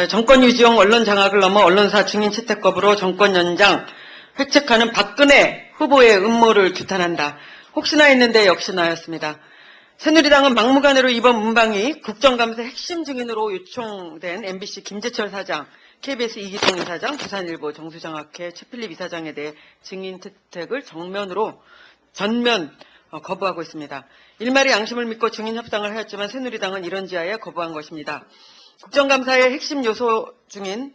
정권 유지용 언론 장악을 넘어 언론사 증인 채택법으로 정권 연장 획책하는 박근혜 후보의 음모를 규탄한다. 혹시나 했는데 역시나였습니다. 새누리당은 막무가내로 이번 문방위 국정감사 핵심 증인으로 요청된 MBC 김재철 사장, KBS 이기동 이사장, 부산일보 정수장학회 최필립 이사장에 대해 증인 채택을 전면 거부하고 있습니다. 일말의 양심을 믿고 증인 협상을 하였지만 새누리당은 이런 지하에 거부한 것입니다. 국정감사의 핵심 요소인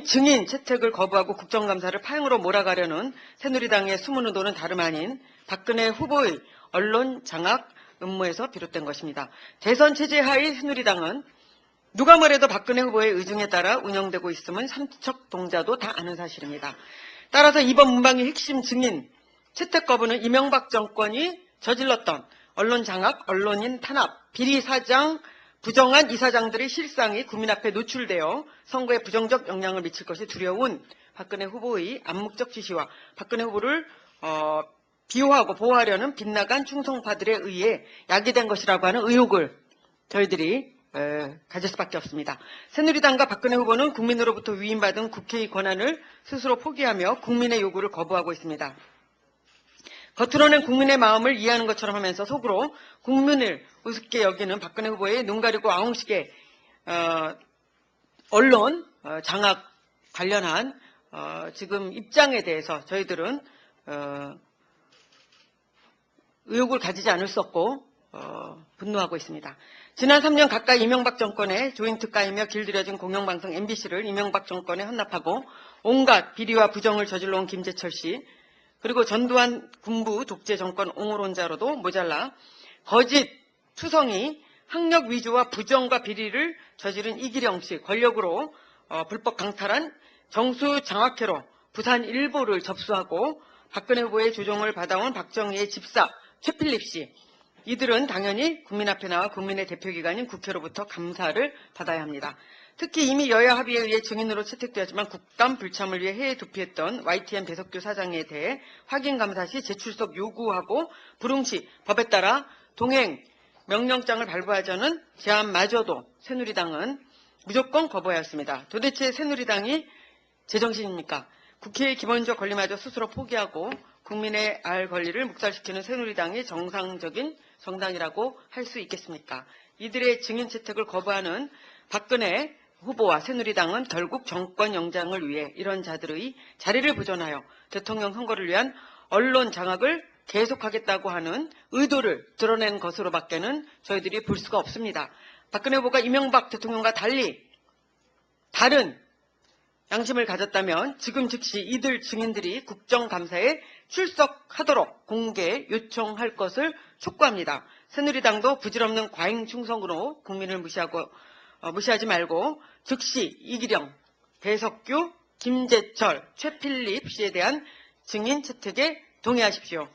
증인 채택을 거부하고 국정감사를 파행으로 몰아가려는 새누리당의 숨은 의도는 다름 아닌 박근혜 후보의 언론 장악 음모에서 비롯된 것입니다. 대선 체제 하의 새누리당은 누가 뭐래도 박근혜 후보의 의중에 따라 운영되고 있음은 삼척동자도 다 아는 사실입니다. 따라서 이번 문방위 핵심 증인 채택 거부는 이명박 정권이 저질렀던 언론 장악, 언론인 탄압, 비리 사장, 부정한 이사장들의 실상이 국민 앞에 노출되어 선거에 부정적 영향을 미칠 것이 두려운 박근혜 후보의 암묵적 지시와 박근혜 후보를 비호하고 보호하려는 빗나간 충성파들에 의해 야기된 것이라고 하는 의혹을 저희들이 가질 수밖에 없습니다. 새누리당과 박근혜 후보는 국민으로부터 위임받은 국회의 권한을 스스로 포기하며 국민의 요구를 거부하고 있습니다. 겉으로는 국민의 마음을 이해하는 것처럼 하면서 속으로 국민을 우습게 여기는 박근혜 후보의 눈 가리고 아웅식의 언론 장악 관련한 지금 입장에 대해서 저희들은 의혹을 가지지 않을 수 없고 분노하고 있습니다. 지난 3년 가까이 이명박 정권의 조인특가이며 길들여진 공영방송 MBC를 이명박 정권에 헌납하고 온갖 비리와 부정을 저질러온 김재철 씨, 그리고 전두환 군부 독재 정권 옹호론자로도 모자라 거짓 투성이 학력 위조와 부정과 비리를 저지른 이기령 씨, 권력으로 불법 강탈한 정수장학회로 부산 일보를 접수하고 박근혜 후보의 조종을 받아온 박정희의 집사 최필립 씨, 이들은 당연히 국민 앞에 나와 국민의 대표기관인 국회로부터 감사를 받아야 합니다. 특히 이미 여야 합의에 의해 증인으로 채택되었지만 국감 불참을 위해 해외 도피했던 YTN 배석규 사장에 대해 확인 감사 시 재출석 요구하고 불응 시 법에 따라 동행 명령장을 발부하자는 제안마저도 새누리당은 무조건 거부하였습니다. 도대체 새누리당이 제정신입니까? 국회의 기본적 권리마저 스스로 포기하고 국민의 알 권리를 묵살시키는 새누리당이 정상적인 정당이라고 할 수 있겠습니까? 이들의 증인 채택을 거부하는 박근혜 후보와 새누리당은 결국 정권 영장을 위해 이런 자들의 자리를 보존하여 대통령 선거를 위한 언론 장악을 계속하겠다고 하는 의도를 드러낸 것으로밖에는 저희들이 볼 수가 없습니다. 박근혜 후보가 이명박 대통령과 달리 다른 양심을 가졌다면 지금 즉시 이들 증인들이 국정감사에 출석하도록 공개 요청할 것을 촉구합니다. 새누리당도 부질없는 과잉 충성으로 국민을 무시하지 말고 즉시 이기령, 배석규, 김재철, 최필립 씨에 대한 증인 채택에 동의하십시오.